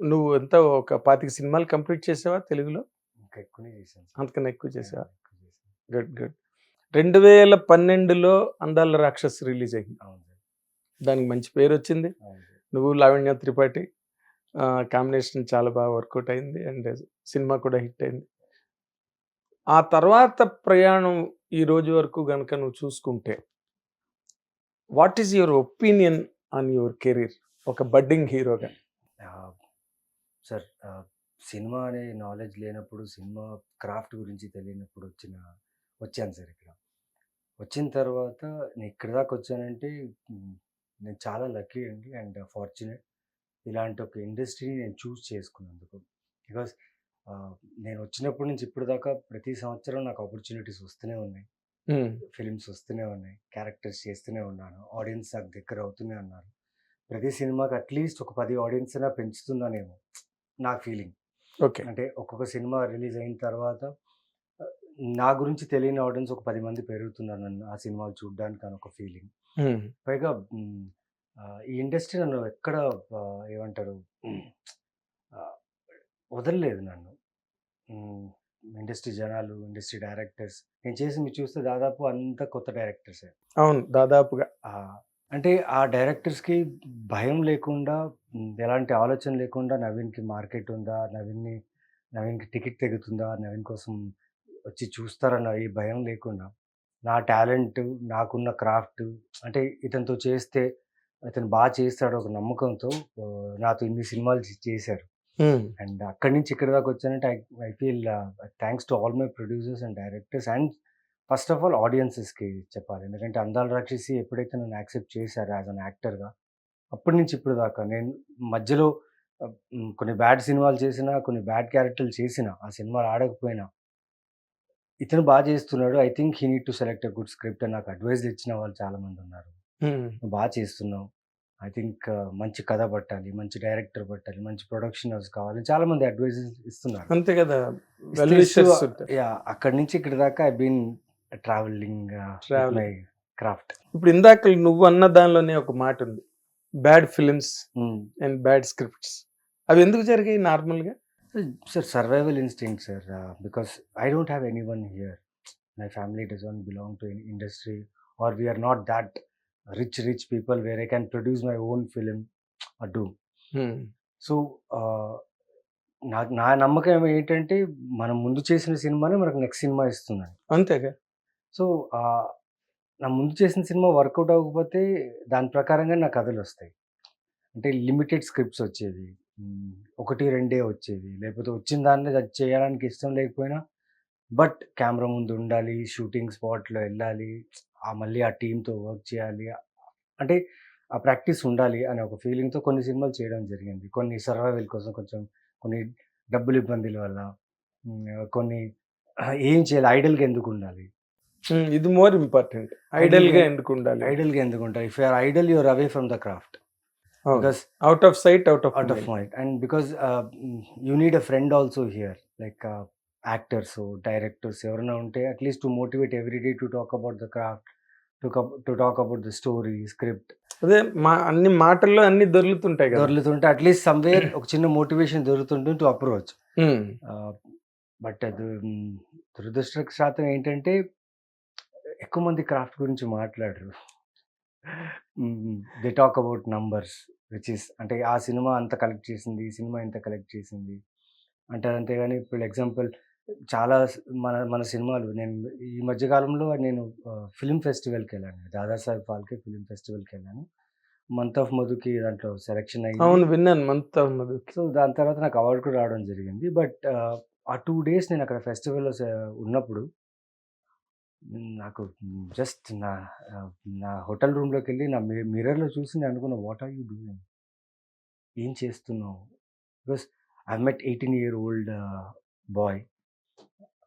నువ్వు ఎంత ఒక 25 సినిమాలు కంప్లీట్ చేసావా తెలుగులో? ఇంకా ఎక్కువనే చేశాను సార్. అంతకన్నా ఎక్కువ చేసావా? ఎక్కువ చేశాను. గుడ్. గుడ్. 2012లో 'అందాల రాక్షసి' రిలీజ్ అయింది. అవును సార్. దానికి మంచి పేరొచ్చింది. అవును సార్. నువ్వు, లావణ్య త్రిపాఠి కాంబినేషన్ చాలా బాగా వర్కౌట్ అయింది. అండ్ సినిమా కూడా హిట్ అయింది. ఆ తర్వాత ప్రయాణం ఈ రోజు వరకు గనక నువ్వు చూసుకుంటే, what is your opinion on your career ఒక బడ్డింగ్ హీరోగా? సార్ సినిమా అనే నాలెడ్జ్ లేనప్పుడు, సినిమా క్రాఫ్ట్ గురించి తెలియనప్పుడు వచ్చాను సార్ ఇక్కడ. వచ్చిన తర్వాత నేను ఇక్కడి దాకా వచ్చానంటే నేను చాలా లక్కీ అండి అండ్ ఫార్చునేట్. ఇలాంటి ఒక ఇండస్ట్రీని నేను చూస్ చేసుకున్నందుకు. బికాస్ నేను వచ్చినప్పటి నుంచి ఇప్పటిదాకా ప్రతి సంవత్సరం నాకు ఆపర్చునిటీస్ వస్తూనే ఉన్నాయి. ఫిలిమ్స్ వస్తూనే ఉన్నాయి. క్యారెక్టర్స్ చేస్తూనే ఉన్నాను. ఆడియన్స్ నాకు దగ్గర అవుతూనే ఉన్నారు. ప్రతి సినిమాకి అట్లీస్ట్ ఒక 10 ఆడియన్స్ అయినా పెంచుతున్నానేమో నా ఫీలింగ్. ఓకే. అంటే ఒక్కొక్క సినిమా రిలీజ్ అయిన తర్వాత నా గురించి తెలియని ఆడియన్స్ ఒక 10 మంది పెరుగుతున్నారు నన్ను ఆ సినిమాలు చూడడానికి అని ఒక ఫీలింగ్. పైగా ఈ ఇండస్ట్రీ నన్ను ఎక్కడ ఏమంటారు వదలలేదు నన్ను. ఇండస్ట్రీ జనాలు, ఇండస్ట్రీ డైరెక్టర్స్ నేను చేసి మీరు చూస్తే దాదాపు అంతా కొత్త డైరెక్టర్సే. అవును, దాదాపుగా. అంటే ఆ డైరెక్టర్స్‌కి భయం లేకుండా, ఎలాంటి ఆలోచన లేకుండా నవీన్‌కి మార్కెట్ ఉందా? నవీన్‌కి టికెట్ తెగుతుందా? నవీన్ కోసం వచ్చి చూస్తారన్న ఈ భయం లేకుండా, నా టాలెంట్, నాకున్న క్రాఫ్ట్ అంటే ఇతనితో చేస్తే ఇతను చేస్తాడు ఒక నమ్మకంతో నాతో ఇన్ని సినిమాలు చేశారు. అండ్ అక్కడి నుంచి ఇక్కడి దాకా వచ్చానంటే I feel thanks to all my producers and directors and first of all ఆడియన్సెస్‌కి చెప్పాలి. ఎందుకంటే 'అందాల రాక్షసి' ఎప్పుడైతే నన్ను యాక్సెప్ట్ చేశారో యాస్ ఎన్ యాక్టర్‌గా, అప్పటి నుంచి ఇప్పటి దాకా నేను మధ్యలో కొన్ని బ్యాడ్ సినిమాలు చేసినా, కొన్ని బ్యాడ్ క్యారెక్టర్‌లు చేసినా, ఆ సినిమాలు ఆడకపోయినా, ఇతను చేస్తున్నాడు. I think he need to select a good script అని నాకు అడ్వైస్‌లు ఇచ్చిన వాళ్ళు చాలామంది ఉన్నారు. నువ్వు చేస్తున్నావు. ఐ థింక్ మంచి కథ పట్టాలి, మంచి డైరెక్టర్ పట్టాలి, మంచి ప్రొడక్షన్ హౌస్ కావాలి. చాలామంది అడ్వైజెస్ ఇస్తున్నారు. అంతే కదా. అక్కడి నుంచి ఇక్కడి దాకా I been travelling my craft. ఇప్పుడు ఇందాక నువ్వు అన్న దానిలోనే ఒక మాట ఉంది, bad films and bad scripts. అవి ఎందుకు జరిగాయి నార్మల్గా? Sir survival instinct sir. Because I don't have anyone here. My family doesn't belong to any industry or we are not that rich people where I can produce my own film or do. So నా నమ్మకం ఏంటంటే మనం ముందు చేసిన సినిమానే మనకు next cinema ఇస్తుందండి. అంతేగా. సో నా ముందు చేసిన సినిమా వర్కౌట్ అవ్వకపోతే దాని ప్రకారంగా నా కథలు వస్తాయి. అంటే లిమిటెడ్ స్క్రిప్ట్స్ వచ్చేవి, 1, 2 వచ్చేవి. లేకపోతే వచ్చిన దాన్ని అది చేయడానికి ఇష్టం లేకపోయినా బట్ కెమెరా ముందు ఉండాలి, షూటింగ్ స్పాట్లో వెళ్ళాలి, మళ్ళీ ఆ టీమ్‌తో వర్క్ చేయాలి. అంటే ఆ ప్రాక్టీస్ ఉండాలి అనే ఒక ఫీలింగ్‌తో కొన్ని సినిమాలు చేయడం జరిగింది. కొన్ని సర్వైవల్ కోసం, కొన్ని డబ్బుల ఇబ్బందుల వల్ల, కొన్ని ఏం చేయాలి, ఐడల్‌గా ఎందుకుండాలి? ఇది మోర్ ఇంపార్టెంట్. ఐడల్‌గా ఎందుకుండాలి? If you are idol you are away from the craft. Because out of sight, out of mind. And because you need a friend also here, like actors, directors ఎవరైనా ఉంటే at least to motivate every day to talk about the craft, to talk about the story, script. అదే అన్ని మాటల్లో అన్ని దొరుకుతుంటాయి at least somewhere ఒక చిన్న motivation దొరుకుతుంటుంది టు అప్రోచ్. బట్ అది దురదృష్టవశాతం ఏంటంటే ఎక్కువ మంది క్రాఫ్ట్ గురించి మాట్లాడరు. They talk about numbers, which is అంటే ఆ సినిమా అంత కలెక్ట్ చేసింది, ఈ సినిమా ఇంత కలెక్ట్ చేసింది అంటారు. అంతేగాని ఇప్పుడు ఎగ్జాంపుల్ చాలా మన సినిమాలు నేను ఈ మధ్యకాలంలో నేను ఫిల్మ్ ఫెస్టివల్‌కి వెళ్ళాను. దాదాసాహెబ్ ఫాల్కే ఫిల్మ్ ఫెస్టివల్‌కి వెళ్ళాను. మంత్ ఆఫ్ మధుకి దాంట్లో సెలెక్షన్ అయింది. అవును, విన్నాను మంత్ ఆఫ్ మధు. సో దాని తర్వాత నాకు అవార్డు కూడా రావడం జరిగింది. బట్ ఆ 2 డేస్ నేను అక్కడ ఫెస్టివల్‌లో ఉన్నప్పుడు నాకు జస్ట్ నా హోటల్ రూమ్‌లోకి వెళ్ళి నా మిర్రర్‌లో చూసి నేను అనుకున్నా, వాట్ ఆర్ యూ డూయింగ్? ఏం చేస్తున్నావు? Because I met 18-year-old bye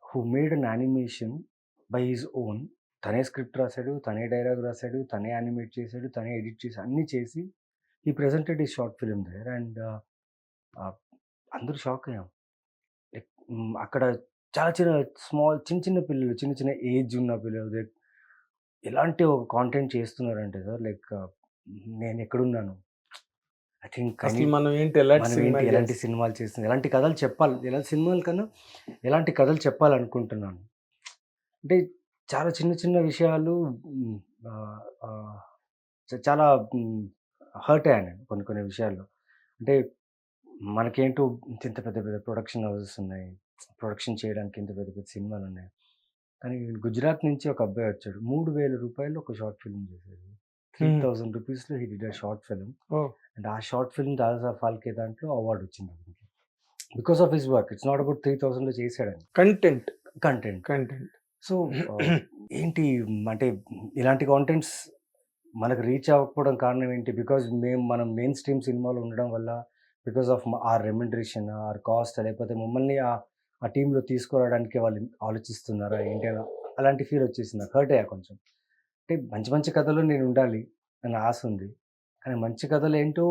who made an animation by his own. తనే స్క్రిప్ట్ రాశాడు, తనే డైలాగ్ రాశాడు, తనే యానిమేట్ చేశాడు, తనే ఎడిట్ చేసి అన్నీ చేసి he presented his short film there. And అందరూ షాక్ అయ్యాం. అక్కడ చాలా చిన్న చిన్న పిల్లలు, చిన్న చిన్న ఏజ్ ఉన్న పిల్లలు ఎలాంటి ఒక కాంటెంట్ చేస్తున్నారంటే సార్, లైక్ నేను ఎక్కడున్నాను, ఐ థింక్ అసలు మనం ఏంటి ఎలాంటి మనం సినిమా ఏంటి, ఎలాంటి సినిమాలు చేస్తుంది, ఎలాంటి కథలు చెప్పాలి, సినిమాల కన్నా ఎలాంటి కథలు చెప్పాలనుకుంటున్నాను. అంటే చాలా చిన్న చిన్న విషయాలు హ్మ్, ఆహ్, ఆహ్, చాలా హర్ట్ అయ్యాను నేను కొన్ని కొన్ని విషయాల్లో. అంటే మనకేంటో ఇంత పెద్ద పెద్ద ప్రొడక్షన్ హౌసెస్ ఉన్నాయి. ప్రొడక్షన్ చేయడానికి ఇంత పెద్ద పెద్ద సినిమాలున్నాయి. కానీ గుజరాత్ నుంచి ఒక అబ్బాయి వచ్చాడు. రూ. 3000 ఒక షార్ట్ ఫిల్మ్ చేశాడు. హ్మ్. 3000 రూపీస్‌లో he did a short film. Oh! And ఆ షార్ట్ ఫిల్మ్ 'దాదాసాహెబ్ ఫాల్కే' దాంట్లో అవార్డ్ వచ్చింది అతనికి. Because of his work. It's not about 3000లో చేసాడని. కంటెంట్. కంటెంట్. కంటెంట్. సో, ఏంటి అంటే ఇలాంటి కాంటెంట్స్ మనకు రీచ్ అవ్వకపోవడం కారణం ఏంటి? బికాజ్ మనం మెయిన్ స్ట్రీమ్ సినిమాలో ఉండడం వల్ల, because of or remuneration, or cost, లేకపోతే మమ్మల్ని ఆ టీమ్‌లో తీసుకురావడానికి వాళ్ళు ఆలోచిస్తున్నారా ఏంటి అలాంటి ఫీల్ వచ్చేసింది నాకు. హర్ట్ అయ్యా కొంచెం. అంటే మంచి మంచి కథలో నేను ఉండాలి అన్న ఆశ ఉంది. కానీ మంచి కథలేంటో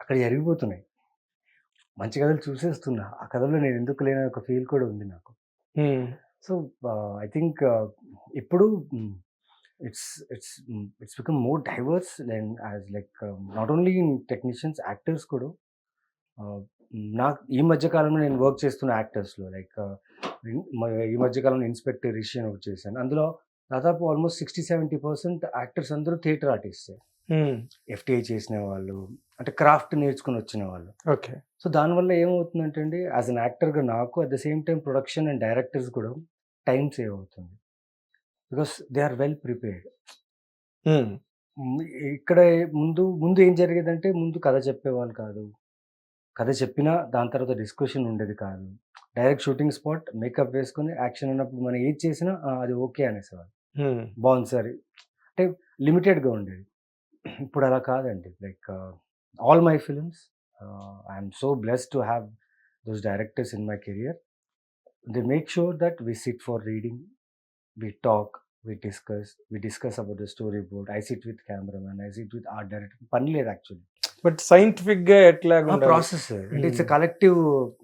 అక్కడ జరిగిపోతున్నాయి. మంచి కథలు చూసేస్తున్నా. ఆ కథలో నేను ఎందుకు లేనని ఒక ఫీల్ కూడా ఉంది నాకు. హ్మ్. సో, ఐ థింక్ ఇప్పుడు it's it's become more diverse than as like not only in technicians, actors కూడా. ఆహ్, నాకు ఈ మధ్య కాలంలో నేను వర్క్ చేస్తున్న యాక్టర్స్‌లో లైక్ ఈ మధ్య కాలంలో 'ఇన్స్‌పెక్టర్ రిషి' అని ఒకటి చేశాను. అందులో దాదాపు ఆల్మోస్ట్ 60, 70% యాక్టర్స్ అందరూ థియేటర్ ఆర్టిస్ట్సే. హ్మ్. ఎఫ్‌టీఐ చేసిన వాళ్ళు, అంటే క్రాఫ్ట్ నేర్చుకొని వచ్చిన వాళ్ళు. ఓకే. సో, దానివల్ల ఏమవుతుందంటే అండి, యాస్ ఎన్ యాక్టర్‌గా నాకు at the same time production and directors కూడా టైమ్ సేవ్ అవుతుంది. Because they are well prepared. Hmm. Hmm. ఇక్కడ ముందు ఏం జరిగేదంటే, ముందు కథ చెప్పేవాళ్ళు కాదు. కథ చెప్పినా దాని తర్వాత డిస్కషన్ ఉండేది కాదు. డైరెక్ట్ షూటింగ్ స్పాట్, మేకప్ వేసుకొని యాక్షన్ అన్నప్పుడు మనం ఏది చేసినా అది ఓకే అనేసేవాళ్ళు. హ్మ్. బావుంది సార్. అంటే లిమిటెడ్‌గా ఉండేది. ఇప్పుడు అలా కాదండి. Like all my films, I am so blessed to have those directors in my career. They make sure that we sit for reading, we talk, we discuss about the storyboard. I sit with cameraman, I sit with art director. పని లేదు actually. But సైంటిఫిక్‌గా ఎట్లాగుండాలి? Process అంటే it's a హ్మ్. Collective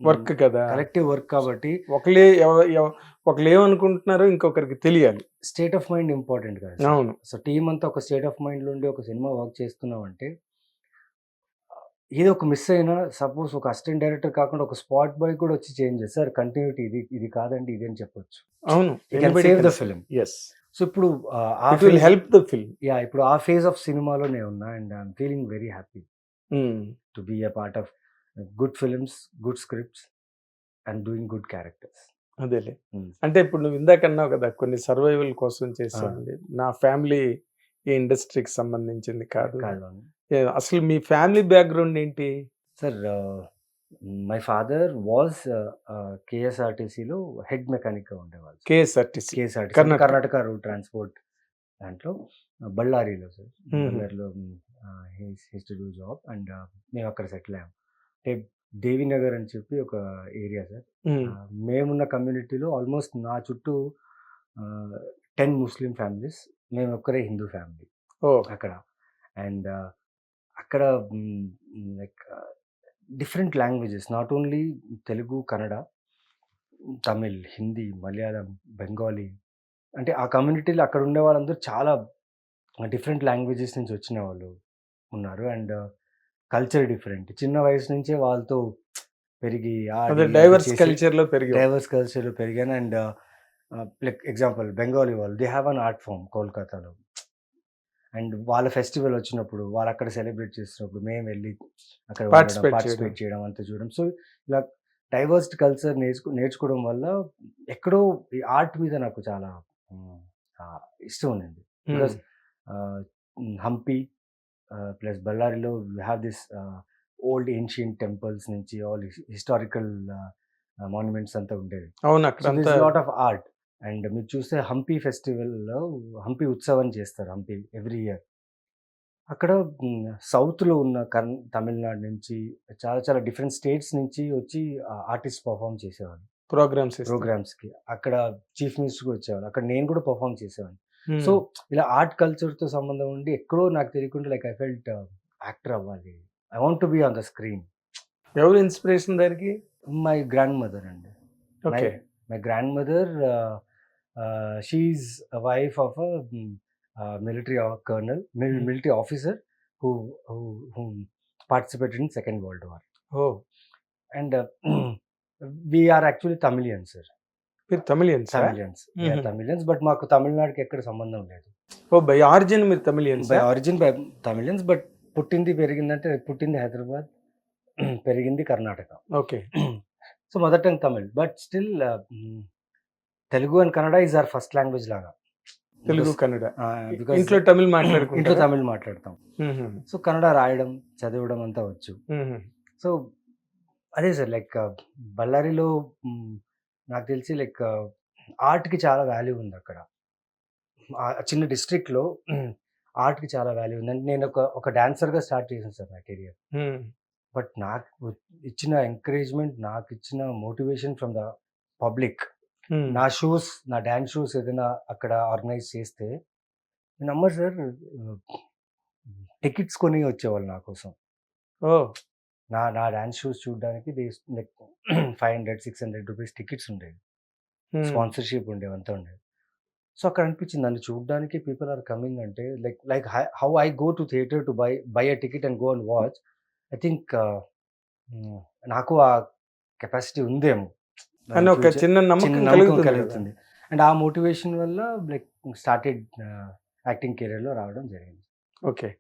work కదా! Collective work కాబట్టి ఒకళ్ళే ఎవ ఎవ ఒకళ్ళేమనుకుంటున్నారో ఇంకొకరికి తెలియాలి. స్టేట్ ఆఫ్ మైండ్ ఇంపార్టెంట్ కదా సార్. అవును. సో టీమ్ అంతా ఒక స్టేట్ ఆఫ్ మైండ్‌లో ఉండి ఒక సినిమా వర్క్ చేస్తున్నామంటే ఏదో ఒక మిస్ అయినా, సపోజ్ ఒక అసిస్టెంట్ డైరెక్టర్ కాకుండా ఒక స్పాట్ బాయ్ కూడా వచ్చి చేంజ్ చేసి, సార్ కంటిన్యూటీ ఇది కాదండి ఇది అని చెప్పొచ్చు. అవును. He can anybody save the can say. Film. Yes. So ఇప్పుడు ఆ it will help the film. ఇప్పుడు ఆ ఫేజ్ ఆఫ్ సినిమాలో నేనున్నా and I am feeling very happy hmm. To be a part of good films, good scripts and doing good characters. అదేలే. Hmm. అంటే ఇప్పుడు నువ్వు ఇందాక అన్నావు కదా! కొన్ని సర్వైవల్ కోసం ఆ! చేశానండి. నా ఫ్యామిలీ ఈ ఇండస్ట్రీకి సంబంధించింది కాదు. కాదు. అసలు మీ ఫ్యామిలీ బ్యాక్‌గ్రౌండ్ ఏంటి? సార్ మై ఫాదర్ వాస్ కేఎస్ఆర్టీసీలో హెడ్ మెకానిక్‌గా ఉండేవాళ్ళు. కేఎస్ఆర్‌టీసీ. కేఎస్ఆర్టీసీ అంటే కర్ణాటక. కర్ణాటక రోడ్ ట్రాన్స్‌పోర్ట్ దాంట్లో బళ్ళారిలో సార్. హుహు. బళ్ళారిలో he used to do job and మేమక్కడ సెటిల్ అయ్యాం. అంటే దేవినగర్ అని చెప్పి ఒక ఏరియా సార్. హ్మ్. మేమున్న కమ్యూనిటీలో ఆల్మోస్ట్ నా చుట్టూ ఆహ్, 10 ముస్లిం ఫ్యామిలీస్. మేమొక్కరే హిందూ ఫ్యామిలీ ఓహ్! అక్కడ. అండ్ అక్కడ like different languages, not only Telugu, Kannada, Tamil, Hindi, Malayalam, Bengali, అంటే ఆ కమ్యూనిటీలో అక్కడ ఉండే వాళ్ళందరూ చాలా డిఫరెంట్ లాంగ్వేజెస్ నుంచి వచ్చిన వాళ్ళు ఉన్నారు. And culture different. చిన్న వయసు నుంచే వాళ్ళతో పెరిగి, అదే ఆడి, అది డైవర్స్ చేసి కల్చర్‌లో పెరిగావు. డైవర్స్ కల్చర్‌లో పెరిగాను. అండ్ లైక్ ఎగ్జాంపుల్ బెంగాలీ వాళ్ళు they have an art form కోల్‌కతాలో. అండ్ వాళ్ళ ఫెస్టివల్ వచ్చినప్పుడు, వాళ్ళక్కడ సెలబ్రేట్ చేస్తున్నప్పుడు మేము వెళ్లి అక్కడ ఉండడం, పార్టిసిపేట్ చేయడం. పార్టిసిపేట్ చేయడం, అంతా చూడడం. సో, ఇలా డైవర్స్డ్ కల్చర్ నేర్చుకోవడం వల్ల ఎక్కడో ఈ ఆర్ట్ మీద నాకు చాలా హ్మ్, ఇష్టం ఉండింది. Hmm. Because ah, Hampi plus బళ్ళారిలో we have this old ancient temples నుంచి ఆల్ హిస్టారికల్ మాన్యుమెంట్స్ అంతా ఉండేవి. అవును. సో, దిస్ అక్కడంతా లాట్ ఆఫ్ ఆర్ట్. అండ్ మీరు చూస్తే హంపి ఫెస్టివల్‌లో హంపి ఉత్సవం చేస్తారు హంపి ఎవ్రీ ఇయర్. అక్కడ సౌత్‌లో ఉన్న తమిళనాడు నుంచి చాలా చాలా డిఫరెంట్ స్టేట్స్ నుంచి వచ్చి ఆర్టిస్ట్ పెర్ఫార్మ్ చేసేవాళ్ళు ప్రోగ్రామ్స్ ఇస్తారు. ప్రోగ్రామ్స్‌కి. అక్కడ చీఫ్ మినిస్టర్ వచ్చేవాళ్ళు. అక్కడ నేను కూడా పెర్ఫార్మ్ చేసేవాడిని. సో, హ్మ్. ఇలా ఆర్ట్ కల్చర్‌తో సంబంధం ఉండి ఎక్కడో నాకు తెలియకుండా లైక్ ఐ ఫెల్ట్ యాక్టర్ అవ్వాలి. I want to be on the screen. ఎవరు ఇన్‌స్పిరేషన్ దానికి? మై గ్రాండ్ మదర్ అండి. My okay. My grand mother she is a wife of a military colonel, హ్మ్. military officer who who whom participated in Second World War. Oh And we are actually Tamilians, sir. మీరు Tamilians Tamilians. We are Mhm. Tamilians, but మాకు తమిళనాడుకి ఎక్కడ సంబంధం లేదు. Oh by origin మీరు Tamilians by origin by Tamilians, but పుట్టింది పెరిగిందంటే పుట్టింది హైదరాబాద్, పెరిగింది Karnataka. Okay so mother tongue Tamil, but still Telugu and Kannada is our first language లాగా. తెలుగు కన్నడ Because ఇంట్లో తమిళ్ ఇంట్లో మాట్లాడుకుంటారు తమిళ్ మాట్లాడతాం. సో కన్నడ రాయడం చదవడం అంతా వచ్చు. సో అదే సార్, లైక్ బళ్ళారిలో నాకు తెలిసి లైక్ ఆర్ట్‌కి చాలా వాల్యూ ఉంది అక్కడ. ఆ చిన్న డిస్ట్రిక్ట్‌లో ఆర్ట్‌కి చాలా వాల్యూ ఉంది. అంటే నేను ఒక డాన్సర్‌గా స్టార్ట్ చేశాను సార్ నా కెరియర్. బట్ నాకు ఇచ్చిన ఎంకరేజ్‌మెంట్, నాకు ఇచ్చిన మోటివేషన్ ఫ్రమ్ ద పబ్లిక్. నా షోస్, నా డాన్స్ షోస్ ఏదైనా అక్కడ ఆర్గనైజ్ చేస్తే మీరు నమ్మరు సార్, టికెట్స్ కొని వచ్చేవాళ్ళు నా కోసం. ఓ నా డాన్స్ షోస్ చూడడానికి లైక్ 500, 600 రూపీస్ టికెట్స్ ఉండేవి. స్పాన్సర్‌షిప్ ఉండేవి, అంతా ఉండేది. సో అక్కడ అనిపించింది నన్ను చూడడానికి పీపుల్ ఆర్ కమింగ్ అంటే like how I go to theatre to buy a ticket and go and watch. I think నాకు ఆ కెపాసిటీ ఉందేమో అని ఒక చిన్న చిన్న నమ్మకం నమ్మకం కలుగుతుంది కదా. కలుగుతుంది. అండ్ ఆ మోటివేషన్ వల్ల లైక్ స్టార్టెడ్ యాక్టింగ్ కెరియర్‌లో రావడం జరిగింది. ఓకే